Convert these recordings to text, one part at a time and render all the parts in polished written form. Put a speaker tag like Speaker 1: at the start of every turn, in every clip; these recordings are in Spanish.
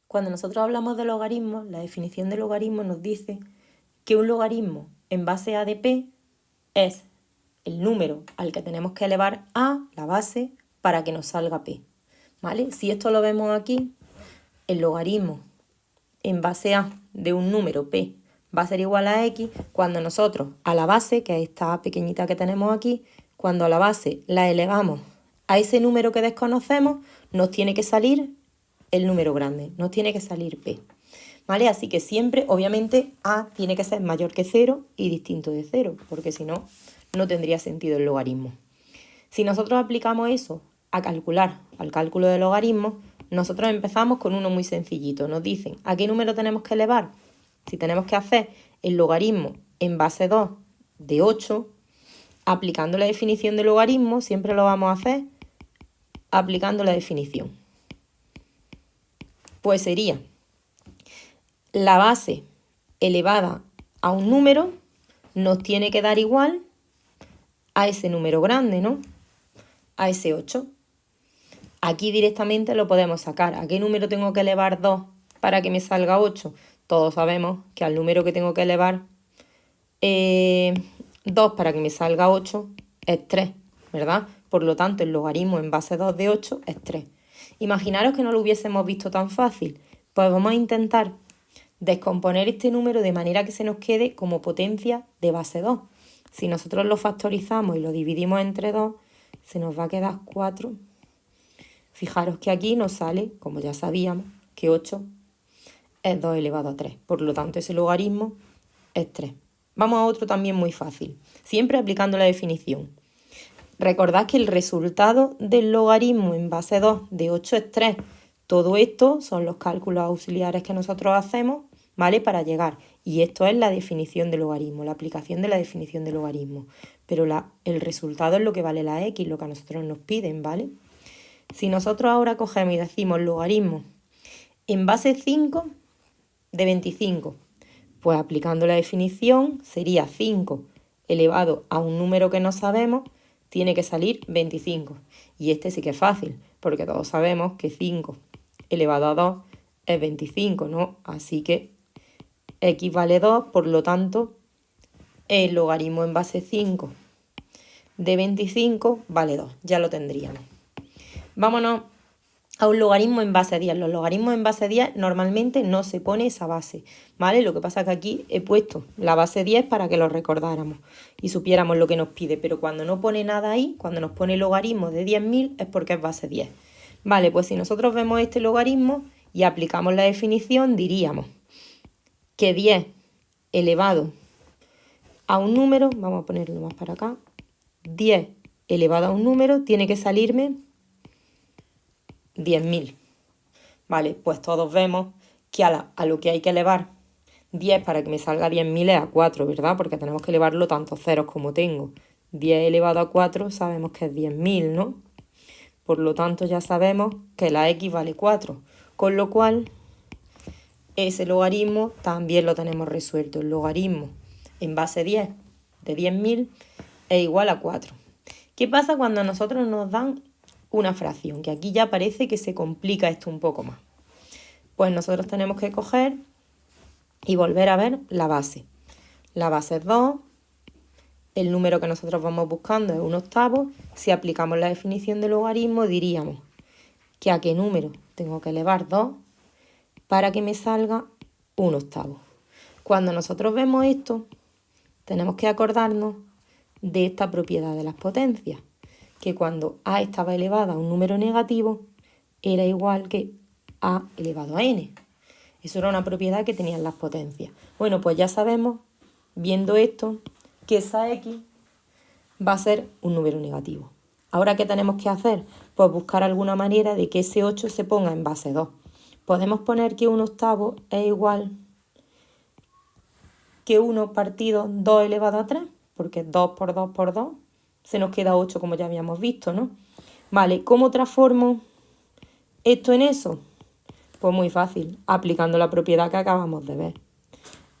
Speaker 1: Cuando nosotros hablamos de logaritmos, la definición de logaritmo nos dice que un logaritmo en base a de p es el número al que tenemos que elevar a, la base, para que nos salga p. ¿Vale? Si esto lo vemos aquí, el logaritmo en base a de un número p va a ser igual a x cuando nosotros a la base, que es esta pequeñita que tenemos aquí, cuando a la base la elevamos a ese número que desconocemos, nos tiene que salir el número grande, nos tiene que salir p. ¿Vale? Así que siempre, obviamente, a tiene que ser mayor que 0 y distinto de 0, porque si no, no tendría sentido el logaritmo. Si nosotros aplicamos eso a calcular, al cálculo de logaritmos, nosotros empezamos con uno muy sencillito. Nos dicen, ¿a qué número tenemos que elevar? Si tenemos que hacer el logaritmo en base 2 de 8, aplicando la definición de logaritmo, siempre lo vamos a hacer aplicando la definición. Pues sería la base elevada a un número nos tiene que dar igual a ese número grande, ¿no? A ese 8. Aquí directamente lo podemos sacar. ¿A qué número tengo que elevar 2 para que me salga 8? Todos sabemos que al número que tengo que elevar 2 para que me salga 8 es 3, ¿verdad? Por lo tanto, el logaritmo en base 2 de 8 es 3. Imaginaros que no lo hubiésemos visto tan fácil. Pues vamos a intentar descomponer este número de manera que se nos quede como potencia de base 2. Si nosotros lo factorizamos y lo dividimos entre 2, se nos va a quedar 4. Fijaros que aquí nos sale, como ya sabíamos, que 8 es 2 elevado a 3. Por lo tanto, ese logaritmo es 3. Vamos a otro también muy fácil, siempre aplicando la definición. Recordad que el resultado del logaritmo en base 2 de 8 es 3. Todo esto son los cálculos auxiliares que nosotros hacemos, ¿vale? Para llegar. Y esto es la definición de logaritmo, la aplicación de la definición de logaritmo. Pero el resultado es lo que vale la x, lo que a nosotros nos piden, ¿vale? Si nosotros ahora cogemos y decimos logaritmo en base 5 de 25, pues aplicando la definición sería 5 elevado a un número que no sabemos, tiene que salir 25. Y este sí que es fácil, porque todos sabemos que 5 elevado a 2 es 25, ¿no? Así que x vale 2, por lo tanto, el logaritmo en base 5 de 25 vale 2. Ya lo tendríamos. Vámonos a un logaritmo en base 10. Los logaritmos en base 10 normalmente no se pone esa base, ¿vale? Lo que pasa es que aquí he puesto la base 10 para que lo recordáramos y supiéramos lo que nos pide, pero cuando no pone nada ahí, cuando nos pone logaritmo de 10.000 es porque es base 10. Vale, pues si nosotros vemos este logaritmo y aplicamos la definición, diríamos que 10 elevado a un número, vamos a ponerlo más para acá, 10 elevado a un número tiene que salirme 10.000. Vale, pues todos vemos que a lo que hay que elevar 10 para que me salga 10.000 es a 4, ¿verdad? Porque tenemos que elevarlo tantos ceros como tengo. 10 elevado a 4 sabemos que es 10.000, ¿no? Por lo tanto ya sabemos que la x vale 4, con lo cual ese logaritmo también lo tenemos resuelto. El logaritmo en base 10 de 10.000 es igual a 4. ¿Qué pasa cuando a nosotros nos dan una fracción? Que aquí ya parece que se complica esto un poco más. Pues nosotros tenemos que coger y volver a ver la base. La base es 2, el número que nosotros vamos buscando es 1/8. Si aplicamos la definición de logaritmo diríamos que a qué número tengo que elevar 2 para que me salga 1/8. Cuando nosotros vemos esto, tenemos que acordarnos de esta propiedad de las potencias, que cuando a estaba elevada a un número negativo, era igual que a elevado a n. Eso era una propiedad que tenían las potencias. Bueno, pues ya sabemos, viendo esto, que esa x va a ser un número negativo. ¿Ahora qué tenemos que hacer? Pues buscar alguna manera de que ese 8 se ponga en base 2. Podemos poner que 1/8 es igual que 1 partido 2 elevado a 3, porque 2 por 2 por 2 se nos queda 8, como ya habíamos visto, ¿no? Vale, ¿cómo transformo esto en eso? Pues muy fácil, aplicando la propiedad que acabamos de ver.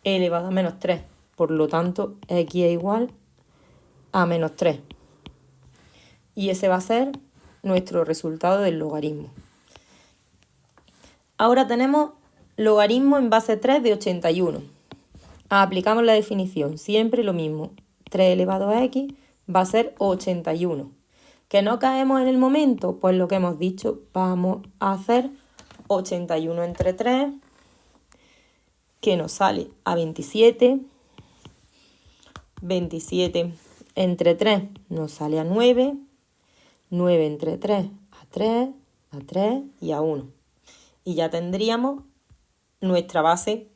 Speaker 1: E elevado a menos 3, por lo tanto, x es igual a menos 3. Y ese va a ser nuestro resultado del logaritmo. Ahora tenemos Logaritmo en base 3 de 81. Aplicamos la definición, siempre lo mismo. 3 elevado a x va a ser 81. ¿Que no caemos en el momento? Pues lo que hemos dicho, vamos a hacer 81 entre 3, que nos sale a 27. 27 entre 3 nos sale a 9. 9 entre 3 a 3, a 3 y a 1. Y ya tendríamos nuestra base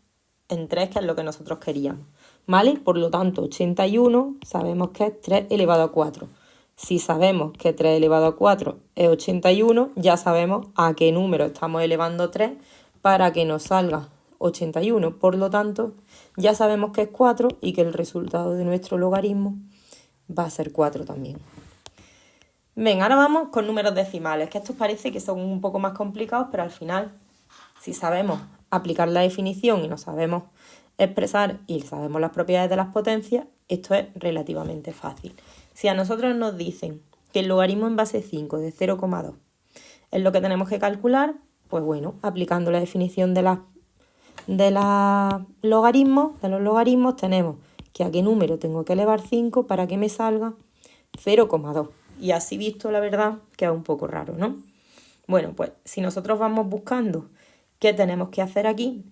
Speaker 1: en 3, que es lo que nosotros queríamos, ¿vale? Por lo tanto, 81 sabemos que es 3 elevado a 4. Si sabemos que 3 elevado a 4 es 81, ya sabemos a qué número estamos elevando 3 para que nos salga 81. Por lo tanto, ya sabemos que es 4 y que el resultado de nuestro logaritmo va a ser 4 también. Venga, ahora vamos con números decimales, que estos parece que son un poco más complicados, pero al final, si sabemos aplicar la definición y nos sabemos expresar y sabemos las propiedades de las potencias, esto es relativamente fácil. Si a nosotros nos dicen que el logaritmo en base 5 de 0,2 es lo que tenemos que calcular, pues bueno, aplicando la definición de los logaritmos tenemos que a qué número tengo que elevar 5 para que me salga 0,2. Y así visto, la verdad, queda un poco raro, ¿no? Bueno, pues si nosotros vamos buscando qué tenemos que hacer aquí,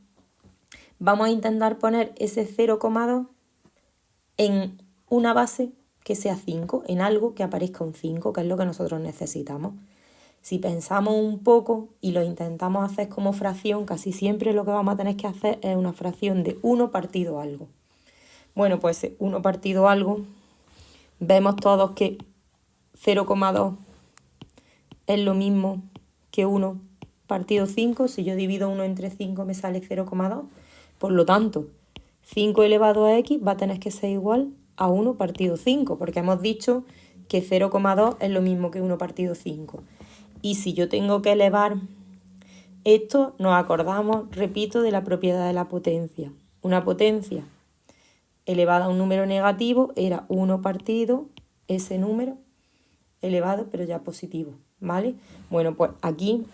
Speaker 1: vamos a intentar poner ese 0,2 en una base que sea 5, en algo que aparezca un 5, que es lo que nosotros necesitamos. Si pensamos un poco y lo intentamos hacer como fracción, casi siempre lo que vamos a tener que hacer es una fracción de 1 partido algo. Bueno, pues 1 partido algo, vemos todos que 0,2 es lo mismo que 1 partido 5. Si yo divido 1 entre 5 me sale 0,2. Por lo tanto, 5 elevado a x va a tener que ser igual a 1 partido 5, porque hemos dicho que 0,2 es lo mismo que 1 partido 5. Y si yo tengo que elevar esto, nos acordamos, repito, de la propiedad de la potencia. Una potencia elevada a un número negativo era 1 partido ese número elevado, pero ya positivo, ¿vale? Bueno, pues aquí,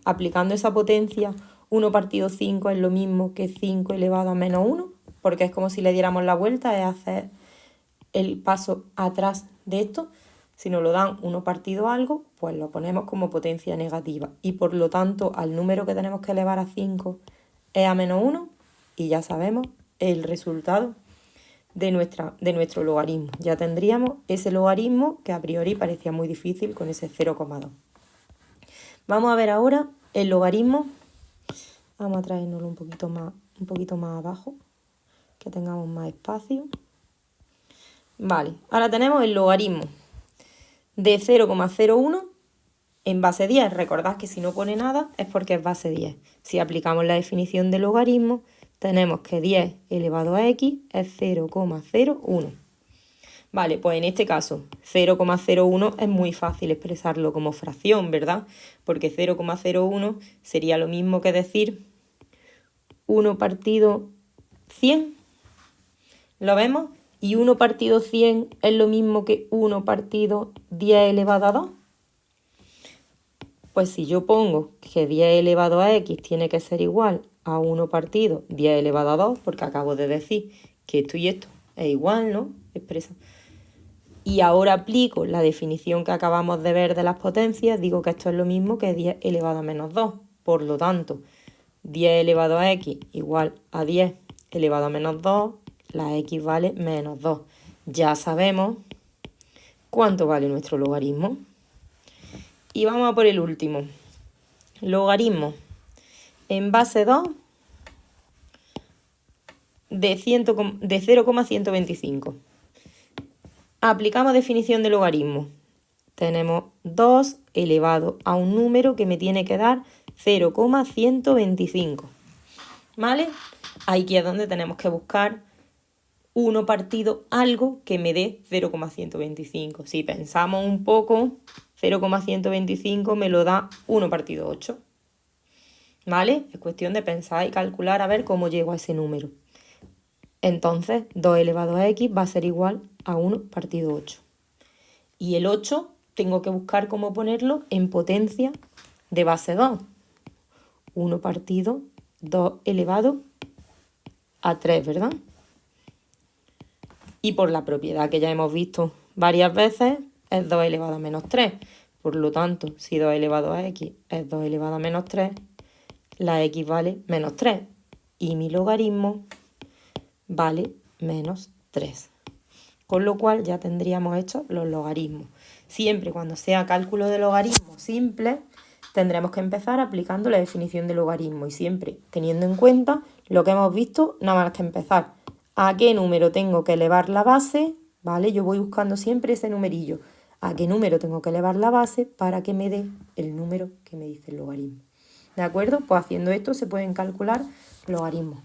Speaker 1: aplicando esa potencia, 1 partido 5 es lo mismo que 5 elevado a menos 1, porque es como si le diéramos la vuelta, es hacer el paso atrás de esto. Si nos lo dan 1 partido algo, pues lo ponemos como potencia negativa. Y por lo tanto, al número que tenemos que elevar a 5 es a menos 1, y ya sabemos el resultado de nuestro logaritmo. Ya tendríamos ese logaritmo que a priori parecía muy difícil con ese 0,2. Vamos a ver ahora el logaritmo. Vamos a traérnoslo un poquito más abajo, que tengamos más espacio. Vale, ahora tenemos el logaritmo de 0,01 en base 10. Recordad que si no pone nada es porque es base 10. Si aplicamos la definición de logaritmo, tenemos que 10 elevado a x es 0,01. Vale, pues en este caso 0,01 es muy fácil expresarlo como fracción, ¿verdad? Porque 0,01 sería lo mismo que decir 1 partido 100. ¿Lo vemos? Y 1 partido 100 es lo mismo que 1 partido 10 elevado a 2. Pues si yo pongo que 10 elevado a x tiene que ser igual a 1 partido 10 elevado a 2, porque acabo de decir que esto y esto es igual, ¿no? Expresa. Y ahora aplico la definición que acabamos de ver de las potencias, digo que esto es lo mismo que 10 elevado a menos 2. Por lo tanto, 10 elevado a x igual a 10 elevado a menos 2, la x vale menos 2. Ya sabemos cuánto vale nuestro logaritmo. Y vamos a por el último. Logaritmo en base 2 de 0,125. Aplicamos definición de logaritmo. Tenemos 2 elevado a un número que me tiene que dar 0,125. ¿Vale? Aquí es donde tenemos que buscar 1 partido algo que me dé 0,125. Si pensamos un poco, 0,125 me lo da 1 partido 8. ¿Vale? Es cuestión de pensar y calcular a ver cómo llego a ese número. Entonces, 2 elevado a x va a ser igual a 1 partido 8. Y el 8 tengo que buscar cómo ponerlo en potencia de base 2. 1 partido 2 elevado a 3, ¿verdad? Y por la propiedad que ya hemos visto varias veces, es 2 elevado a menos 3. Por lo tanto, si 2 elevado a x es 2 elevado a menos 3, la x vale menos 3. Y mi logaritmo vale menos 3. Con lo cual ya tendríamos hechos los logaritmos. Siempre cuando sea cálculo de logaritmos simple, tendremos que empezar aplicando la definición de logaritmo y siempre teniendo en cuenta lo que hemos visto nada más que empezar. ¿A qué número tengo que elevar la base? ¿Vale? Yo voy buscando siempre ese numerillo. ¿A qué número tengo que elevar la base para que me dé el número que me dice el logaritmo? ¿De acuerdo? Pues haciendo esto se pueden calcular logaritmos.